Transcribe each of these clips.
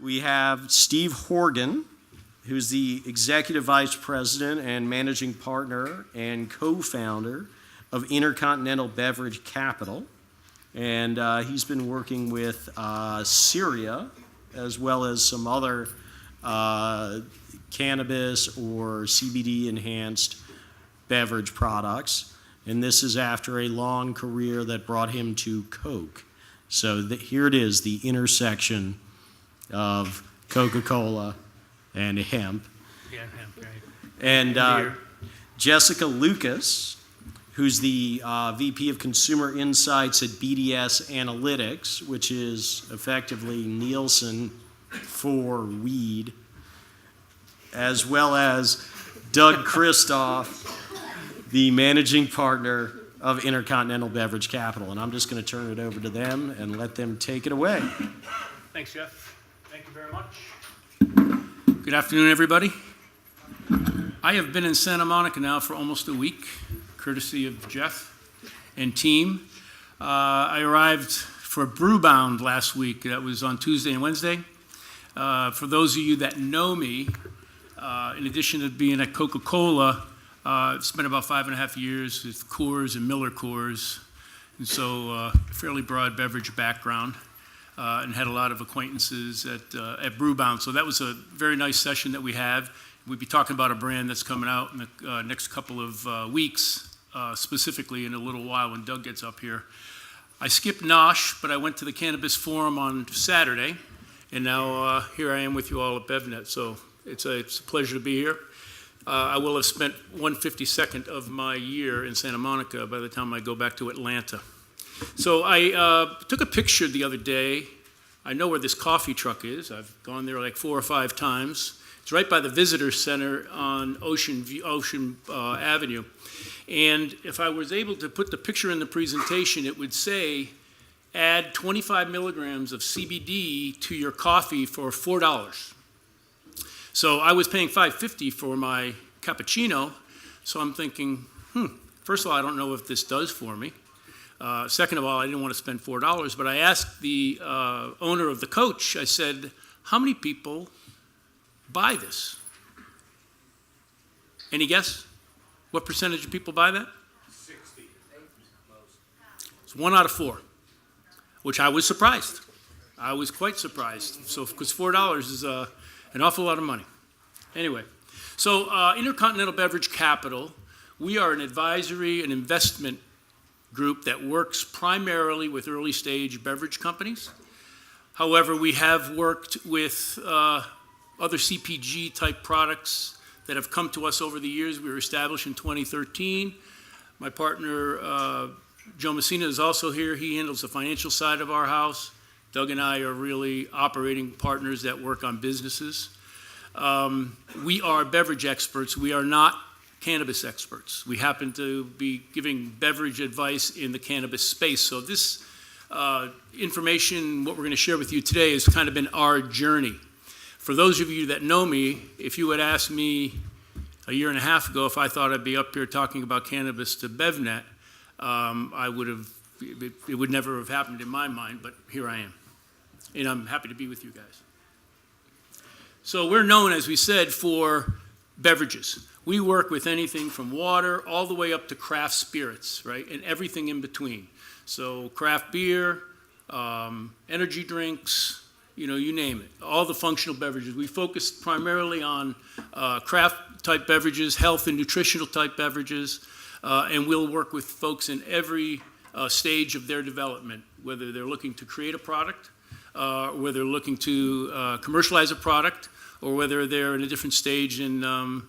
we have Steve Horgan, who's the Executive Vice President and Managing Partner and co-founder of Intercontinental Beverage Capital. And he's been working with Syria, as well as some other cannabis or CBD-enhanced beverage products. And this is after a long career that brought him to Coke. So here it is, the intersection of Coca-Cola and hemp. Yeah, hemp, right. And Jessica Lukas, who's the VP of Consumer Insights at BDS Analytics, which is effectively Nielsen for weed, as well as Doug Christoph, the managing partner of Intercontinental Beverage Capital. And I'm just going to turn it over to them and let them take it away. Thanks, Jeff. Thank you very much. Good afternoon, everybody. I have been in Santa Monica now for almost a week, courtesy of Jeff and team. I arrived for Brewbound last week. That was on Tuesday and Wednesday. For those of you that know me, in addition to being at Coca-Cola, I've spent about 5.5 years with Coors and Miller Coors, and so a fairly broad beverage background, and had a lot of acquaintances at Brewbound. So that was a very nice session that we have. We'll be talking about a brand that's coming out in the next couple of weeks, specifically in a little while when Doug gets up here. I skipped NOSH, but I went to the Cannabis Forum on Saturday, and now here I am with you all at BevNet. So it's a pleasure to be here. I will have spent 1/52nd of my year in Santa Monica by the time I go back to Atlanta. So I took a picture the other day. I know where this coffee truck is. I've gone there like 4 or 5 times. It's right by the Visitor Center on Ocean Avenue. And if I was able to put the picture in the presentation, it would say, add 25 milligrams of CBD to your coffee for $4. So I was paying $5.50 for my cappuccino, so I'm thinking, first of all, I don't know if this does for me. Second of all, I didn't want to spend $4, but I asked the owner of the Coach, I said, how many people buy this? Any guess? What percentage of people buy that? 60. It's 1 out of 4, which I was surprised. I was quite surprised. So, because $4 is an awful lot of money. Anyway, so Intercontinental Beverage Capital, we are an advisory and investment group that works primarily with early stage beverage companies. However, we have worked with other CPG type products that have come to us over the years. We were established in 2013. My partner, Joe Messina, is also here. He handles the financial side of our house. Doug and I are really operating partners that work on businesses. We are beverage experts. We are not cannabis experts. We happen to be giving beverage advice in the cannabis space. So this information, what we're going to share with you today, has kind of been our journey. For those of you that know me, if you had asked me a year and a half ago if I thought I'd be up here talking about cannabis to BevNet, it would never have happened in my mind, but here I am. And I'm happy to be with you guys. So we're known, as we said, for beverages. We work with anything from water all the way up to craft spirits, right? And everything in between. So craft beer, energy drinks, you name it. All the functional beverages. We focus primarily on craft type beverages, health and nutritional type beverages, and we'll work with folks in every stage of their development, whether they're looking to create a product, whether they're looking to commercialize a product, or whether they're in a different stage and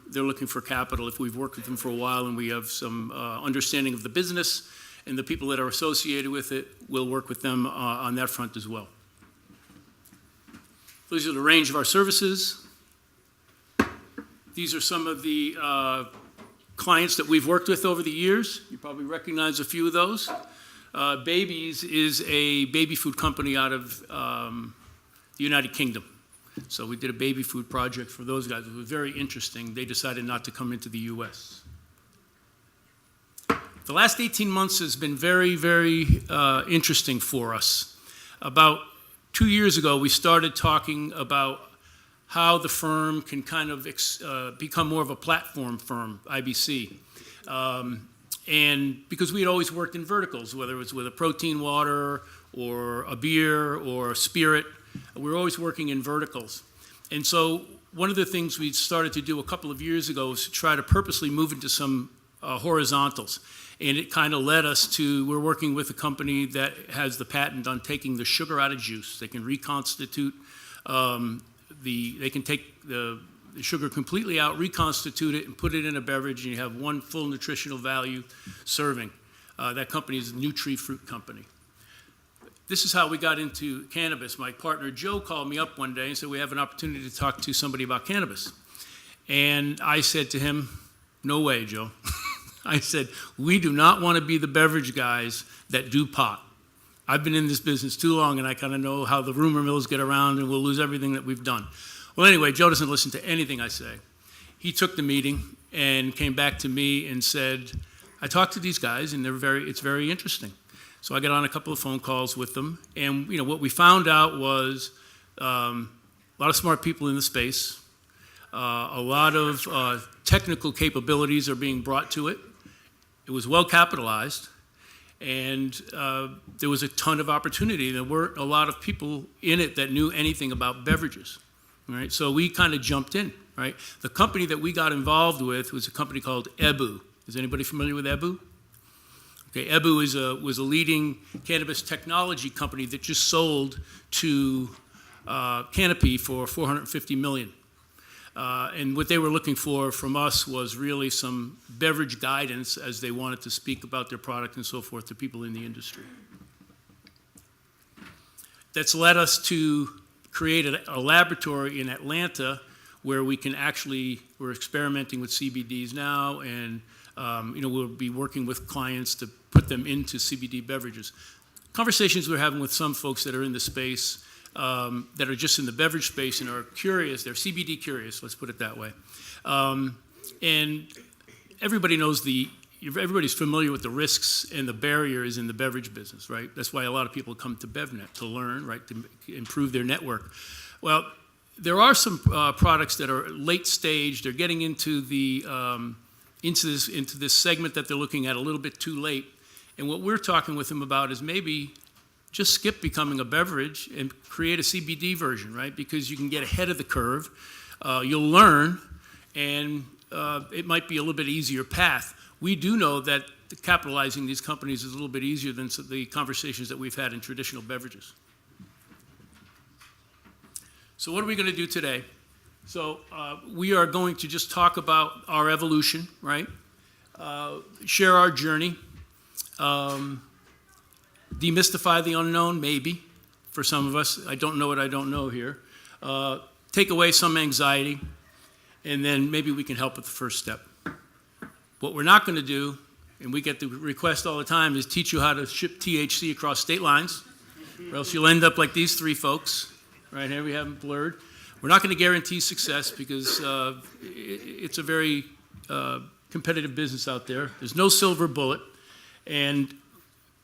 they're looking for capital. If we've worked with them for a while and we have some understanding of the business and the people that are associated with it, we'll work with them on that front as well. These are the range of our services. These are some of the clients that we've worked with over the years. You probably recognize a few of those. Babies is a baby food company out of the United Kingdom. So we did a baby food project for those guys. It was very interesting. They decided not to come into the U.S. The last 18 months has been very, very interesting for us. About 2 years ago, we started talking about how the firm can kind of become more of a platform firm, IBC. And because we had always worked in verticals, whether it was with a protein water or a beer or a spirit, we were always working in verticals. And so one of the things we started to do a couple of years ago was to try to purposely move into some horizontals. And it kind of led us to, we're working with a company that has the patent on taking the sugar out of juice. They can reconstitute, they can take the sugar completely out, reconstitute it, and put it in a beverage, and you have one full nutritional value serving. That company is a Nutri-Fruit company. This is how we got into cannabis. My partner Joe called me up one day and said, we have an opportunity to talk to somebody about cannabis. And I said to him, no way, Joe. I said, we do not want to be the beverage guys that do pot. I've been in this business too long, and I kind of know how the rumor mills get around, and we'll lose everything that we've done. Well, anyway, Joe doesn't listen to anything I say. He took the meeting and came back to me and said, I talked to these guys, and it's very interesting. So I got on a couple of phone calls with them, and what we found out was a lot of smart people in the space, a lot of technical capabilities are being brought to it. It was well capitalized, and there was a ton of opportunity. There weren't a lot of people in it that knew anything about beverages, right? So we kind of jumped in, right? The company that we got involved with was a company called EBU. Is anybody familiar with EBU? Okay, EBU was a leading cannabis technology company that just sold to Canopy for $450 million. And what they were looking for from us was really some beverage guidance as they wanted to speak about their product and so forth to people in the industry. That's led us to create a laboratory in Atlanta where we can we're experimenting with CBDs now, and we'll be working with clients to put them into CBD beverages. Conversations we're having with some folks that are in the space, that are just in the beverage space and are curious, they're CBD curious, let's put it that way. And everybody knows everybody's familiar with the risks and the barriers in the beverage business, right? That's why a lot of people come to BevNet to learn, right, to improve their network. Well, there are some products that are late stage. They're getting into into this segment that they're looking at a little bit too late. And what we're talking with them about is maybe just skip becoming a beverage and create a CBD version, right? Because you can get ahead of the curve, you'll learn, and it might be a little bit easier path. We do know that capitalizing these companies is a little bit easier than the conversations that we've had in traditional beverages. So what are we going to do today? So we are going to just talk about our evolution, right? Share our journey. Demystify the unknown, maybe, for some of us. I don't know what I don't know here. Take away some anxiety, and then maybe we can help with the first step. What we're not going to do, and we get the request all the time, is teach you how to ship THC across state lines, or else you'll end up like these three folks. Right here we have them blurred. We're not going to guarantee success because it's a very competitive business out there. There's no silver bullet, and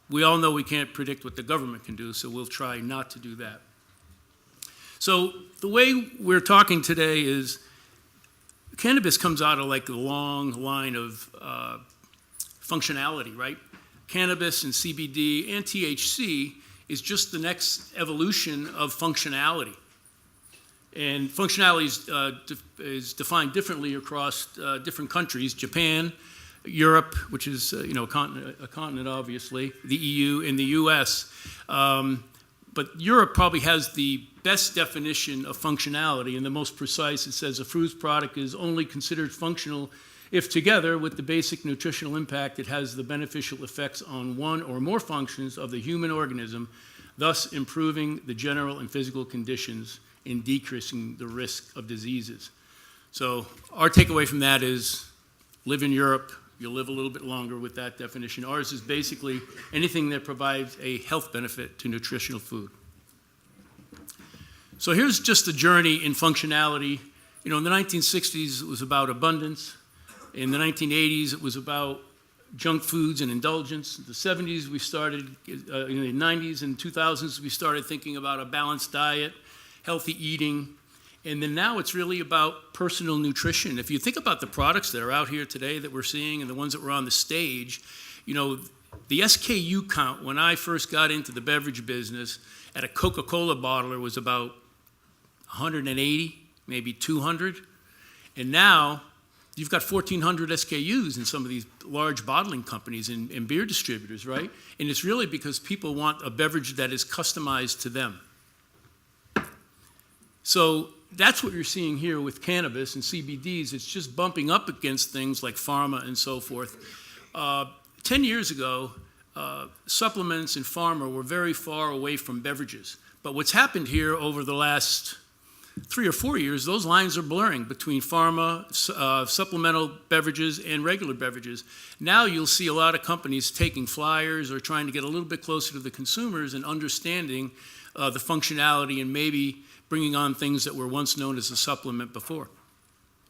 we all know we can't predict what the government can do, so we'll try not to do that. So the way we're talking today is cannabis comes out of like a long line of functionality, right? Cannabis and CBD and THC is just the next evolution of functionality. And functionality is defined differently across different countries. Japan, Europe, which is a continent obviously, the EU, and the US. But Europe probably has the best definition of functionality, and the most precise. It says a food product is only considered functional if together with the basic nutritional impact it has the beneficial effects on one or more functions of the human organism, thus improving the general and physical conditions and decreasing the risk of diseases. So our takeaway from that is live in Europe, you'll live a little bit longer with that definition. Ours is basically anything that provides a health benefit to nutritional food. So here's just the journey in functionality. In the 1960s, it was about abundance. In the 1980s, it was about junk foods and indulgence. In the 70s, we started, in the 90s and 2000s, we started thinking about a balanced diet, healthy eating, and then now it's really about personal nutrition. If you think about the products that are out here today that we're seeing and the ones that were on the stage, you know, the SKU count when I first got into the beverage business at a Coca-Cola bottler was about 180, maybe 200. And now you've got 1,400 SKUs in some of these large bottling companies and beer distributors, right? And it's really because people want a beverage that is customized to them. So that's what you're seeing here with cannabis and CBDs. It's just bumping up against things like pharma and so forth. 10 years ago, supplements and pharma were very far away from beverages. But what's happened here over the last 3 or 4 years, those lines are blurring between pharma, supplemental beverages, and regular beverages. Now you'll see a lot of companies taking flyers or trying to get a little bit closer to the consumers and understanding the functionality and maybe bringing on things that were once known as a supplement before.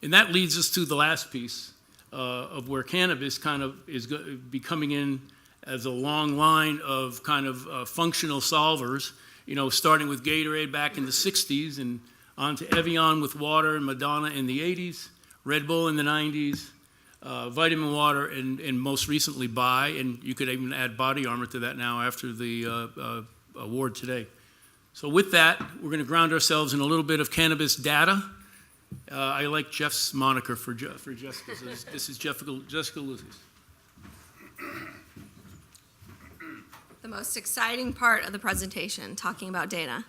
And that leads us to the last piece of where cannabis kind of is becoming in as a long line of kind of functional solvers, you know, starting with Gatorade back in the 60s and on to Evian with water and Madonna in the 80s, Red Bull in the 90s, vitamin water, and most recently Bai, and you could even add Body Armor to that now after the award today. So with that, we're going to ground ourselves in a little bit of cannabis data. I like Jeff's moniker for Jessica. So this is Jessica Lukas. The most exciting part of the presentation, talking about data.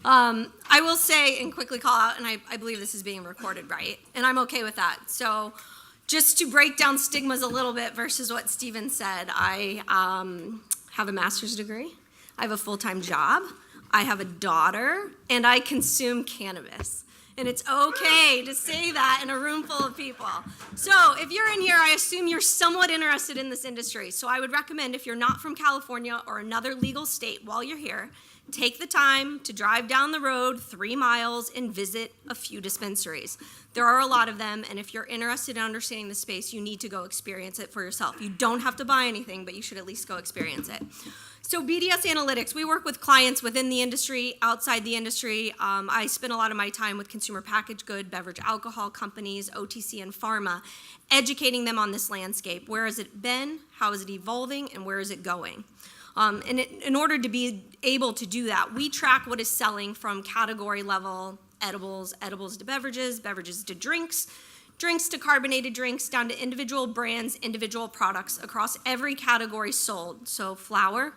I will say and quickly call out, and I believe this is being recorded, right? And I'm okay with that. So just to break down stigmas a little bit versus what Stephen said, I have a master's degree. I have a full-time job. I have a daughter, and I consume cannabis. And it's okay to say that in a room full of people. So if you're in here, I assume you're somewhat interested in this industry. So I would recommend, if you're not from California or another legal state while you're here, take the time to drive down the road 3 miles and visit a few dispensaries. There are a lot of them, and if you're interested in understanding the space, you need to go experience it for yourself. You don't have to buy anything, but you should at least go experience it. So BDS Analytics, we work with clients within the industry, outside the industry. I spend a lot of my time with consumer packaged good, beverage alcohol companies, OTC and pharma, educating them on this landscape. Where has it been? How is it evolving? And where is it going? In order to be able to do that, we track what is selling from category level edibles, edibles to beverages, beverages to drinks, drinks to carbonated drinks, down to individual brands, individual products across every category sold. So flower,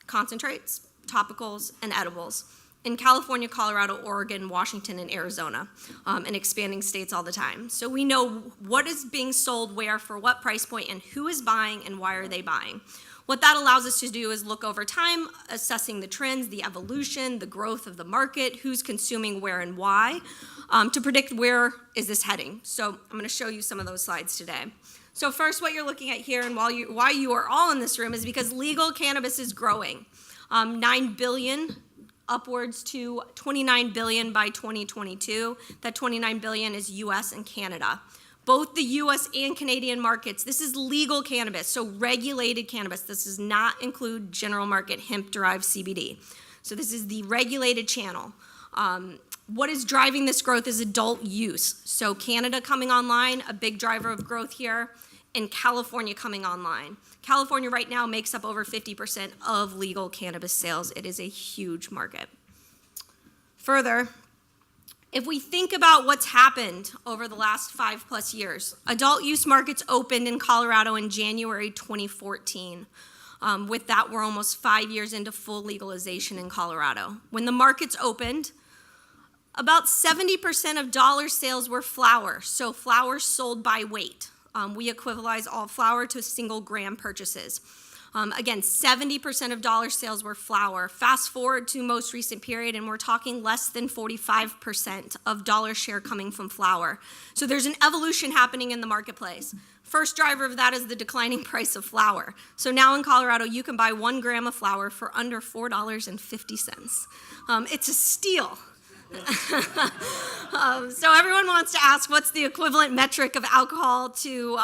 concentrates, topicals, and edibles in California, Colorado, Oregon, Washington, and Arizona, and expanding states all the time. So we know what is being sold where, for what price point, and who is buying and why are they buying. What that allows us to do is look over time, assessing the trends, the evolution, the growth of the market, who's consuming where and why, to predict where is this heading. So I'm going to show you some of those slides today. So first, what you're looking at here and why you are all in this room is because legal cannabis is growing. 9 billion upwards to 29 billion by 2022. That 29 billion is US and Canada. Both the US and Canadian markets, this is legal cannabis, so regulated cannabis. This does not include general market hemp-derived CBD. So this is the regulated channel. What is driving this growth is adult use. So Canada coming online, a big driver of growth here, and California coming online. California right now makes up over 50% of legal cannabis sales. It is a huge market. Further, if we think about what's happened over the last 5+ years, adult use markets opened in Colorado in January 2014. With that, we're almost 5 years into full legalization in Colorado. When the markets opened, about 70% of dollar sales were flower, so flower sold by weight. We equivalize all flower to single gram purchases. Again, 70% of dollar sales were flower. Fast forward to most recent period, and we're talking less than 45% of dollar share coming from flower. So there's an evolution happening in the marketplace. First driver of that is the declining price of flour. So now in Colorado, you can buy 1 gram of flour for under $4.50. It's a steal. So everyone wants to ask, what's the equivalent metric of alcohol to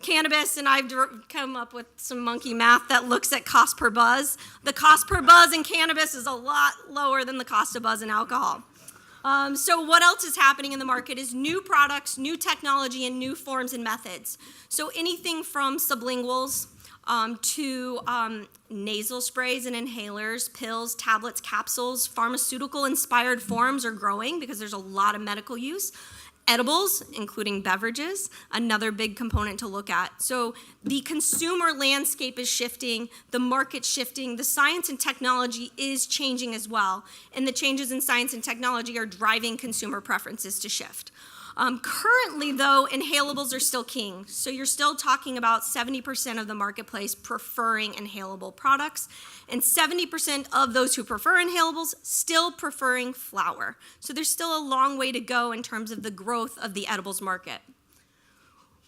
cannabis, and I've come up with some monkey math that looks at cost per buzz. The cost per buzz in cannabis is a lot lower than the cost of buzz in alcohol. So what else is happening in the market is new products, new technology, and new forms and methods. So anything from sublinguals to nasal sprays and inhalers, pills, tablets, capsules, pharmaceutical-inspired forms are growing because there's a lot of medical use. Edibles, including beverages, another big component to look at. So the consumer landscape is shifting, the market's shifting, the science and technology is changing as well, and the changes in science and technology are driving consumer preferences to shift. Currently, though, inhalables are still king. So you're still talking about 70% of the marketplace preferring inhalable products, and 70% of those who prefer inhalables still preferring flower. So there's still a long way to go in terms of the growth of the edibles market,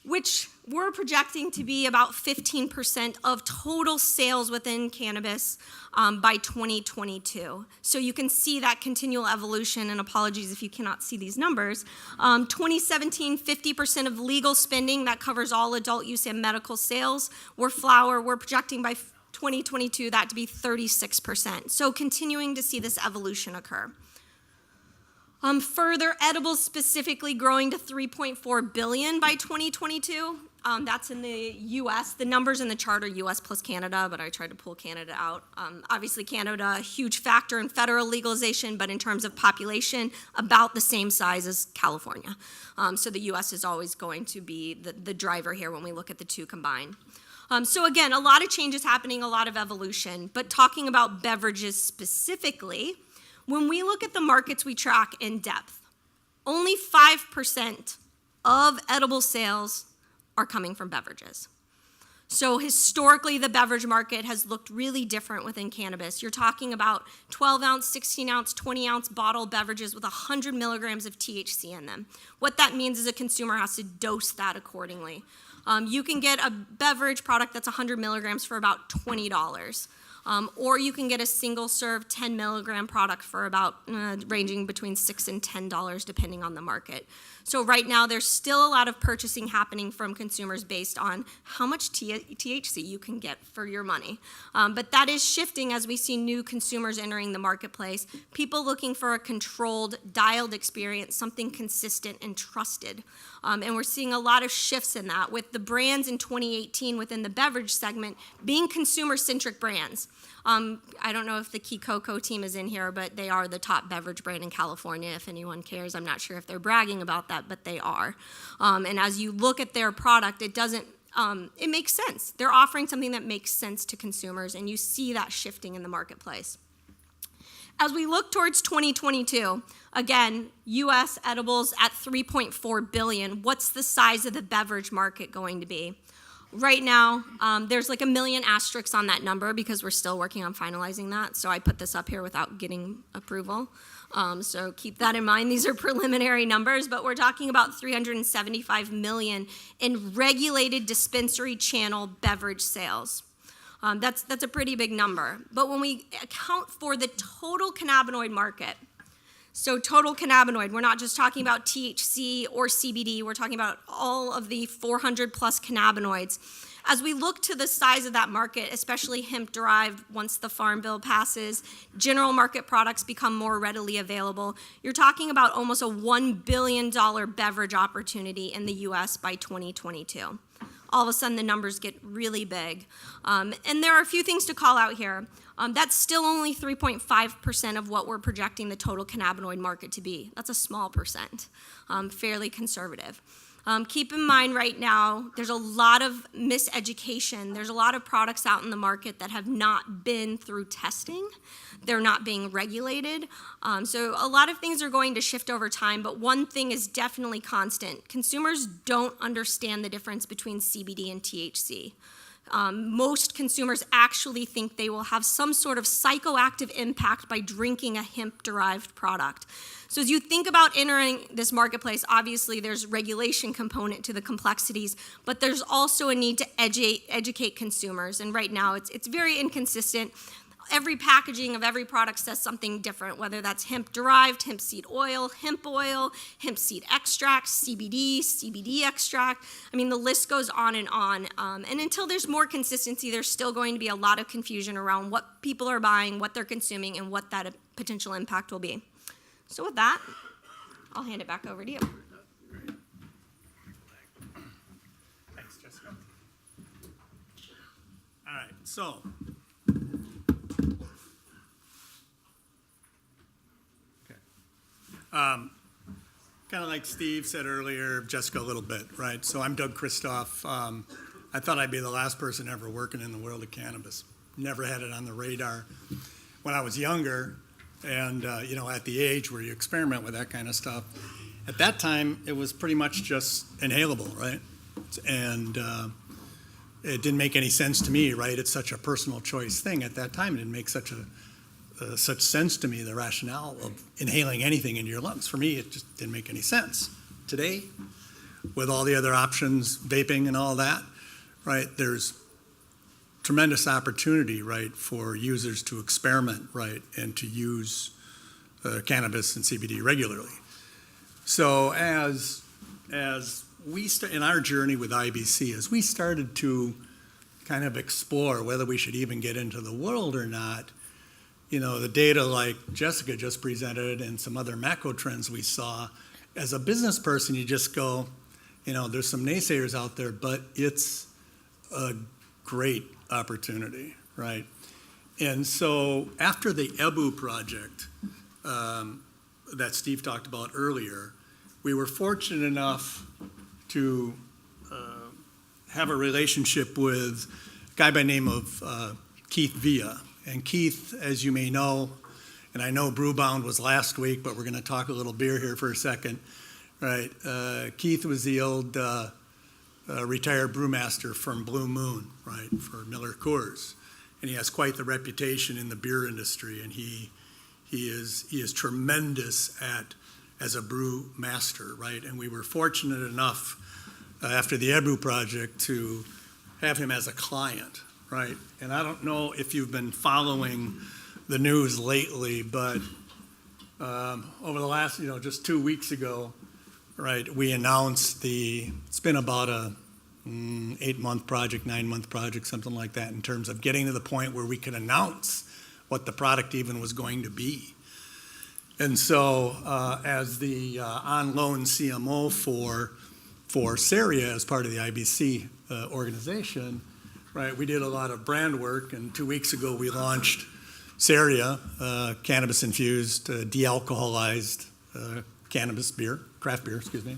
which we're projecting to be about 15% of total sales within cannabis by 2022. So you can see that continual evolution, and apologies if you cannot see these numbers. 2017, 50% of legal spending, that covers all adult use and medical sales, were flower. We're projecting by 2022 that to be 36%. So continuing to see this evolution occur. Further, edibles specifically growing to $3.4 billion by 2022. That's in the U.S. The numbers in the chart are U.S. plus Canada, but I tried to pull Canada out. Obviously, Canada, a huge factor in federal legalization, but in terms of population, about the same size as California. So the U.S. is always going to be the driver here when we look at the two combined. So again, a lot of changes happening, a lot of evolution, but talking about beverages specifically, when we look at the markets we track in depth, only 5% of edible sales are coming from beverages. So historically, the beverage market has looked really different within cannabis. You're talking about 12-ounce, 16-ounce, 20-ounce bottle beverages with 100 milligrams of THC in them. What that means is a consumer has to dose that accordingly. You can get a beverage product that's 100 milligrams for about $20. Or you can get a single-serve 10-milligram product for about ranging between $6 and $10, depending on the market. So right now, there's still a lot of purchasing happening from consumers based on how much THC you can get for your money. But that is shifting as we see new consumers entering the marketplace, people looking for a controlled, dialed experience, something consistent and trusted. And we're seeing a lot of shifts in that, with the brands in 2018 within the beverage segment being consumer-centric brands. I don't know if the Key Coco team is in here, but they are the top beverage brand in California, if anyone cares. I'm not sure if they're bragging about that, but they are. And as you look at their product, it makes sense. They're offering something that makes sense to consumers, and you see that shifting in the marketplace. As we look towards 2022, again, U.S. edibles at $3.4 billion. What's the size of the beverage market going to be? Right now, there's like a million asterisks on that number because we're still working on finalizing that. So I put this up here without getting approval. So keep that in mind. These are preliminary numbers, but we're talking about $375 million in regulated dispensary channel beverage sales. That's a pretty big number. But when we account for the total cannabinoid market, so total cannabinoid, we're not just talking about THC or CBD, we're talking about all of the 400 plus cannabinoids. As we look to the size of that market, especially hemp-derived, once the Farm Bill passes, general market products become more readily available, you're talking about almost a $1 billion beverage opportunity in the US by 2022. All of a sudden, the numbers get really big. And there are a few things to call out here. That's still only 3.5% of what we're projecting the total cannabinoid market to be. That's a small percent, fairly conservative. Keep in mind right now, there's a lot of miseducation. There's a lot of products out in the market that have not been through testing. They're not being regulated. So a lot of things are going to shift over time, but one thing is definitely constant. Consumers don't understand the difference between CBD and THC. Most consumers actually think they will have some sort of psychoactive impact by drinking a hemp-derived product. So as you think about entering this marketplace, obviously there's regulation component to the complexities, but there's also a need to educate consumers. And right now it's very inconsistent. every packaging of every product says something different, whether that's hemp-derived, hemp seed oil, hemp seed extract, CBD, CBD extract. I mean, the list goes on. And until there's more consistency, there's still going to be a lot of confusion around what people are buying, what they're consuming, and what that potential impact will be. So with that, I'll hand it back over to you. Thanks, Jessica. All right, so. Kind of like Steve said earlier, Jessica a little bit, right? So I'm Doug Christoph. I thought I'd be the last person ever working in the world of cannabis. Never had it on the radar. When I was younger, and at the age where you experiment with that kind of stuff, at that time it was pretty much just inhalable, right? And it didn't make any sense to me, right? It's such a personal choice thing. At that time, it didn't make such sense to me, the rationale of inhaling anything into your lungs. For me, it just didn't make any sense. Today, with all the other options, vaping and all that, right, there's tremendous opportunity, right, for users to experiment, right, and to use cannabis and CBD regularly. So as we in our journey with IBC, as we started to kind of explore whether we should even get into the world or not, the data like Jessica just presented and some other macro trends we saw, as a business person, you just go, there's some naysayers out there, but it's a great opportunity, right? And so after the EBU project that Steve talked about earlier, we were fortunate enough to have a relationship with a guy by the name of Keith Villa. And Keith, as you may know, and I know Brewbound was last week, but we're going to talk a little beer here for a second, right? Keith was the old retired brewmaster from Blue Moon, right, for Miller Coors, and he has quite the reputation in the beer industry, and he is tremendous as a brew master, right? And we were fortunate enough after the EBRU project to have him as a client. Right, and I don't know if you've been following the news lately, but over the last, just 2 weeks ago, right, we announced it's been about a 8-month project, 9-month project, something like that, in terms of getting to the point where we could announce what the product even was going to be. And so as the on-loan CMO for Saria as part of the IBC organization, right, we did a lot of brand work, and 2 weeks ago we launched Saria, cannabis-infused, de-alcoholized cannabis beer, craft beer, excuse me,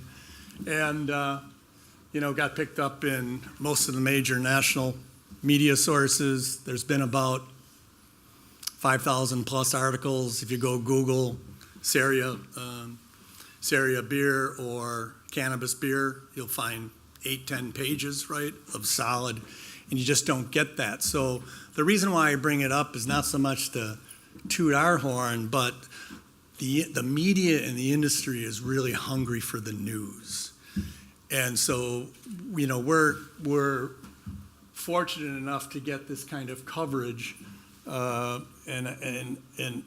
and got picked up in most of the major national media sources. There's been about 5,000 plus articles. If you go Google Saria beer or cannabis beer, you'll find 8-10 pages, right, of solid. And you just don't get that. So the reason why I bring it up is not so much to toot our horn, but the media and the industry is really hungry for the news. And so, we're fortunate enough to get this kind of coverage. And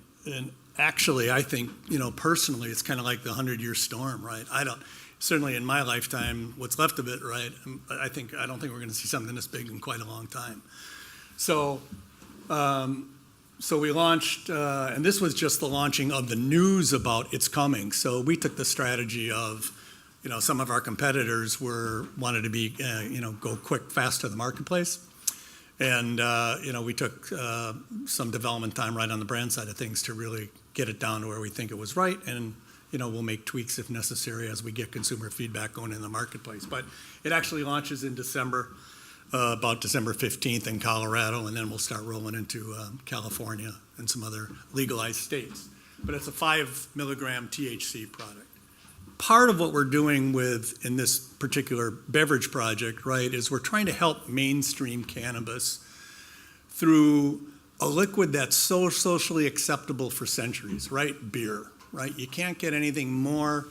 actually, I think, personally, it's kind of like the 100-year storm, right? Certainly in my lifetime, what's left of it, right? I don't think we're going to see something this big in quite a long time. So we launched, and this was just the launching of the news about it's coming. So we took the strategy of, some of our competitors wanted to be, go quick, fast to the marketplace. And, we took some development time right on the brand side of things to really get it down to where we think it was right. And we'll make tweaks if necessary as we get consumer feedback going in the marketplace. But it actually launches in December, about December 15th in Colorado, and then we'll start rolling into California and some other legalized states. But it's a 5 milligram THC product. Part of what we're doing in this particular beverage project, right, is we're trying to help mainstream cannabis through a liquid that's so socially acceptable for centuries, right? Beer. Right? You can't get anything more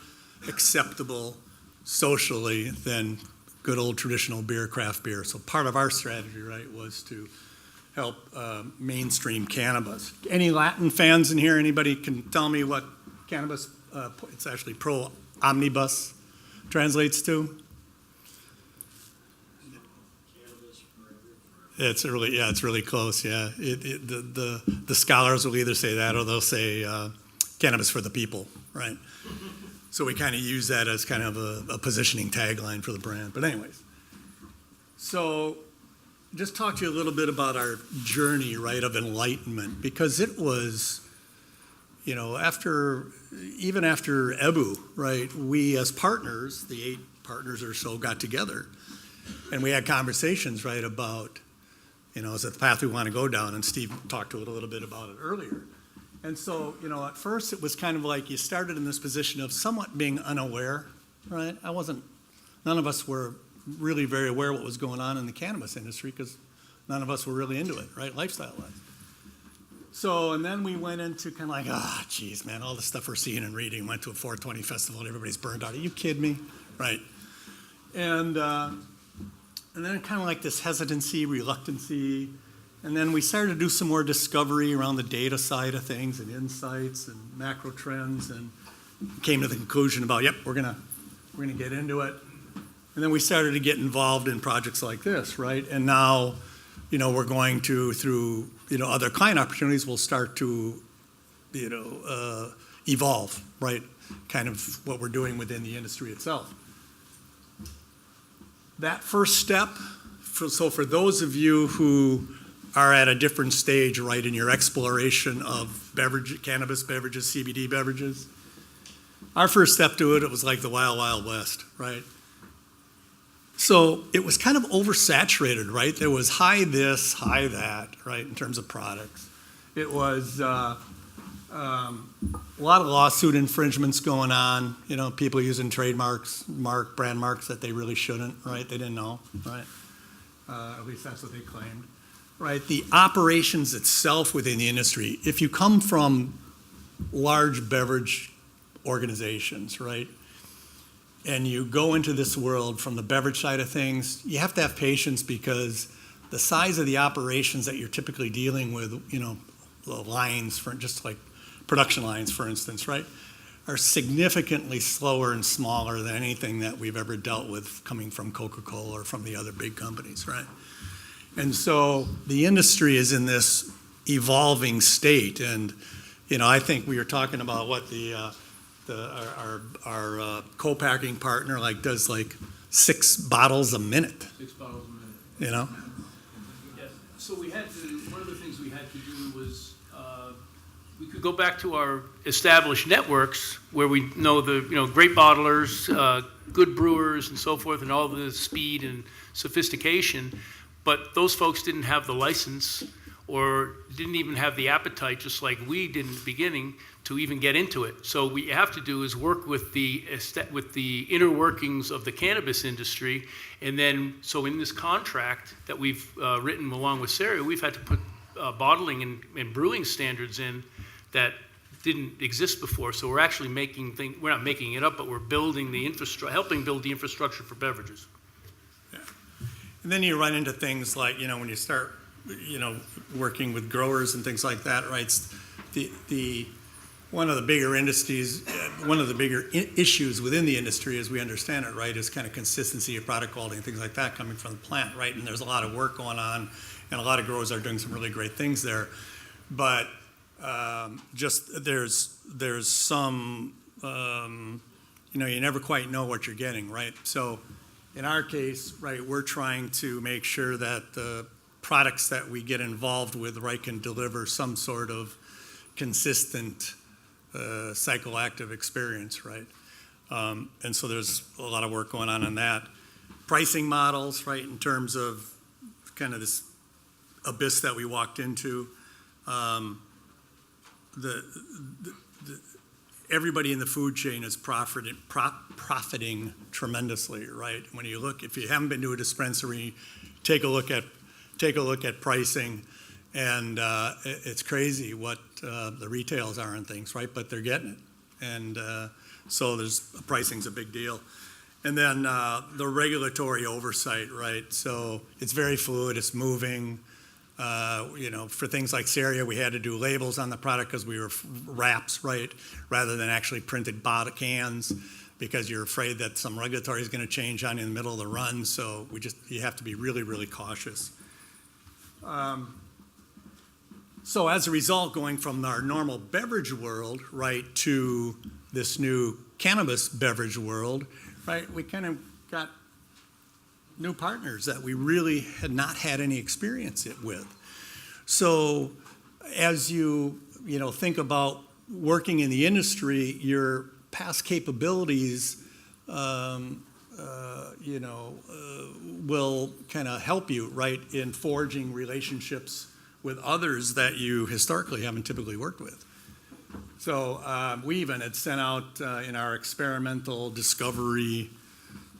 acceptable socially than good old traditional beer, craft beer. So part of our strategy, right, was to help mainstream cannabis. Any Latin fans in here? Anybody can tell me what cannabis, it's actually pro omnibus translates to? It's really close. Yeah, the scholars will either say that or they'll say cannabis for the people, right? So we kind of use that as kind of a positioning tagline for the brand. But anyways, so just talk to you a little bit about our journey, right, of enlightenment, because it was, you know, even after EBU, right, we as partners, the 8 partners or so, got together and we had conversations, right, about, you know, is it the path we want to go down? And Steve talked a little bit about it earlier. And so, you know, at first it was kind of like you started in this position of somewhat being unaware, right? None of us were really very aware what was going on in the cannabis industry because none of us were really into it, right, lifestyle-wise. So, and then we went into kind of like, geez, man, all the stuff we're seeing and reading. Went to a 420 festival and everybody's burned out. Are you kidding me? Right. And then kind of like this hesitancy, reluctancy. And then we started to do some more discovery around the data side of things and insights and macro trends, and came to the conclusion about, yep, we're gonna get into it. And then we started to get involved in projects like this, right? And now, you know, we're going to, through, you know, other client opportunities, we'll start to, you know, evolve, right? Kind of what we're doing within the industry itself. That first step, so for those of you who are at a different stage, right, in your exploration of cannabis beverages, CBD beverages, our first step to it was like the wild, wild west, right? So it was kind of oversaturated, right? There was high this, high that, right, in terms of products. It was a lot of lawsuit infringements going on, you know, people using trademarks, brand marks that they really shouldn't, right? They didn't know, right? At least that's what they claimed, right? The operations itself within the industry, if you come from large beverage organizations, right, and you go into this world from the beverage side of things, you have to have patience because the size of the operations that you're typically dealing with, you know, the lines, for just like production lines, for instance, right, are significantly slower and smaller than anything that we've ever dealt with coming from Coca-Cola or from the other big companies, right? And so the industry is in this evolving state. And, you know, I think we were talking about what our co-packing partner does 6 bottles a minute. 6 bottles a minute. You know? Yes. So one of the things we had to do was we could go back to our established networks where we know great bottlers, good brewers and so forth, and all the speed and sophistication, but those folks didn't have the license or didn't even have the appetite, just like we did in the beginning, to even get into it. So what we have to do is work with the inner workings of the cannabis industry, and then so in this contract that we've written along with Sarah, we've had to put bottling and brewing standards in that didn't exist before. So we're actually we're not making it up, but we're building the infrastructure, helping build the infrastructure for beverages. Yeah. And then you run into things like, you know, when you start, you know, working with growers and things like that, right? One of the bigger industries, one of the bigger issues within the industry, as we understand it, right, is kind of consistency of product quality and things like that coming from the plant, right? And there's a lot of work going on, and a lot of growers are doing some really great things there. But just there's some, you know, you never quite know what you're getting, right? So in our case, right, we're trying to make sure that the products that we get involved with, right, can deliver some sort of consistent psychoactive experience, right? And so there's a lot of work going on that. Pricing models, right, in terms of kind of this abyss that we walked into. Everybody in the food chain is profiting tremendously, right? When you look, if you haven't been to a dispensary, take a look at pricing, and it's crazy what the retails are and things, right? But they're getting it, and so pricing's a big deal. And then the regulatory oversight, right? So it's very fluid, it's moving. For things like Saria, we had to do labels on the product because we were wraps, right, rather than actually printed bottle cans, because you're afraid that some regulatory is going to change on you in the middle of the run. So you have to be really, really cautious. So as a result, going from our normal beverage world, right, to this new cannabis beverage world, right, we kind of got new partners that we really had not had any experience with. So as you think about working in the industry, your past capabilities will kind of help you, right, in forging relationships with others that you historically haven't typically worked with. So we even had sent out in our experimental discovery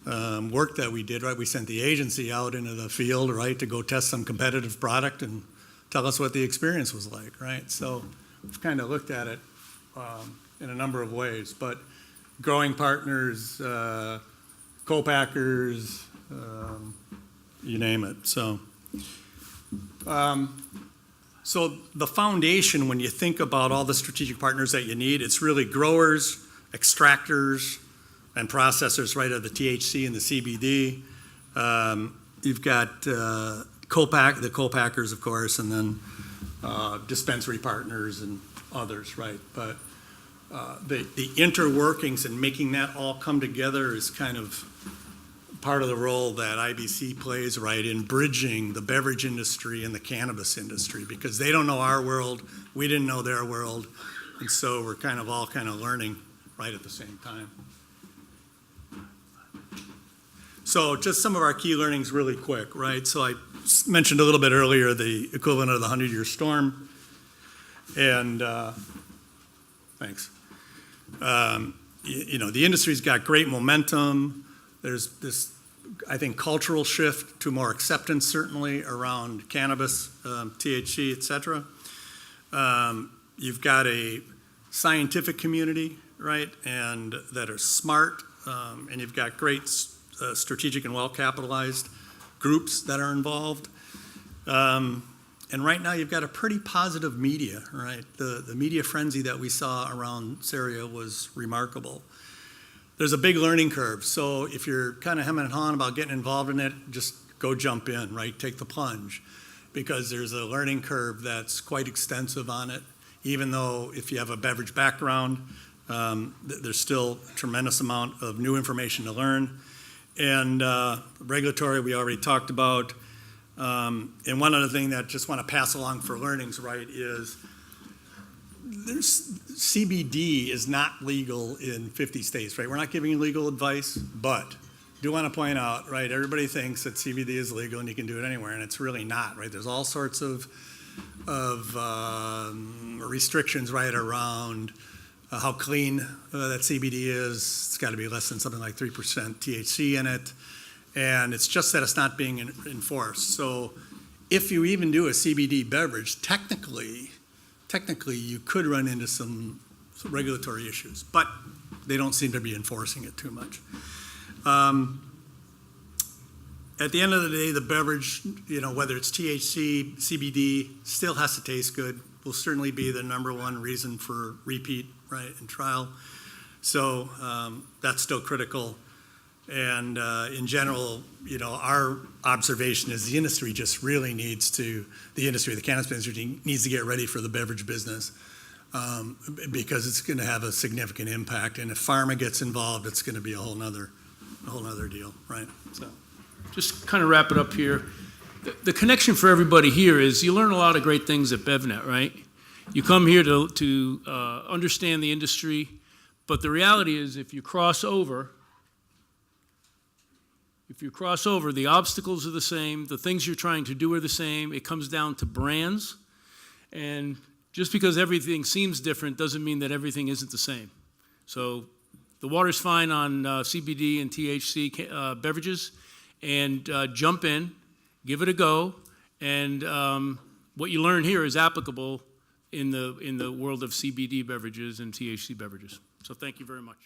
work that we did, right, we sent the agency out into the field, right, to go test some competitive product and tell us what the experience was like, right? So we've kind of looked at it in a number of ways, but growing partners, co-packers, you name it. So the foundation, when you think about all the strategic partners that you need, it's really growers, extractors, and processors, right, of the THC and the CBD. You've got the co-packers, of course, and then dispensary partners and others, right? But the interworkings and making that all come together is kind of part of the role that IBC plays, right, in bridging the beverage industry and the cannabis industry, because they don't know our world, we didn't know their world, and so we're all learning right at the same time. So just some of our key learnings really quick, right? So I mentioned a little bit earlier the equivalent of the 100-year storm, and thanks. The industry's got great momentum. There's this, I think, cultural shift to more acceptance, certainly, around cannabis, THC, et cetera. You've got a scientific community, right, and that are smart, and you've got great strategic and well-capitalized groups that are involved. And right now you've got a pretty positive media, right? The media frenzy that we saw around Saria was remarkable. There's a big learning curve, so if you're kind of hemming and hawing about getting involved in it, just go jump in, right? Take the plunge, because there's a learning curve that's quite extensive on it. Even though if you have a beverage background, there's still a tremendous amount of new information to learn. And regulatory, we already talked about. And one other thing that I just want to pass along for learnings, right, is CBD is not legal in 50 states, right? We're not giving legal advice, but do want to point out, right, everybody thinks that CBD is legal and you can do it anywhere, and it's really not, right? There's all sorts of restrictions, right, around how clean that CBD is. It's got to be less than something like 3% THC in it. And it's just that it's not being enforced. So if you even do a CBD beverage, technically you could run into some regulatory issues, but they don't seem to be enforcing it too much. At the end of the day, the beverage, whether it's THC, CBD, still has to taste good. Will certainly be the number one reason for repeat, right, and trial. So that's still critical. And in general, our observation is the industry just really the cannabis industry needs to get ready for the beverage business because it's going to have a significant impact. And if pharma gets involved, it's going to be a whole nother deal, right? So, just kind of wrap it up here. The connection for everybody here is you learn a lot of great things at BevNet, right? You come here to understand the industry, but the reality is if you cross over, the obstacles are the same, the things you're trying to do are the same. It comes down to brands, and just because everything seems different doesn't mean that everything isn't the same. So the water's fine on CBD and THC beverages, and jump in, give it a go, and what you learn here is applicable in the world of CBD beverages and THC beverages. So thank you very much.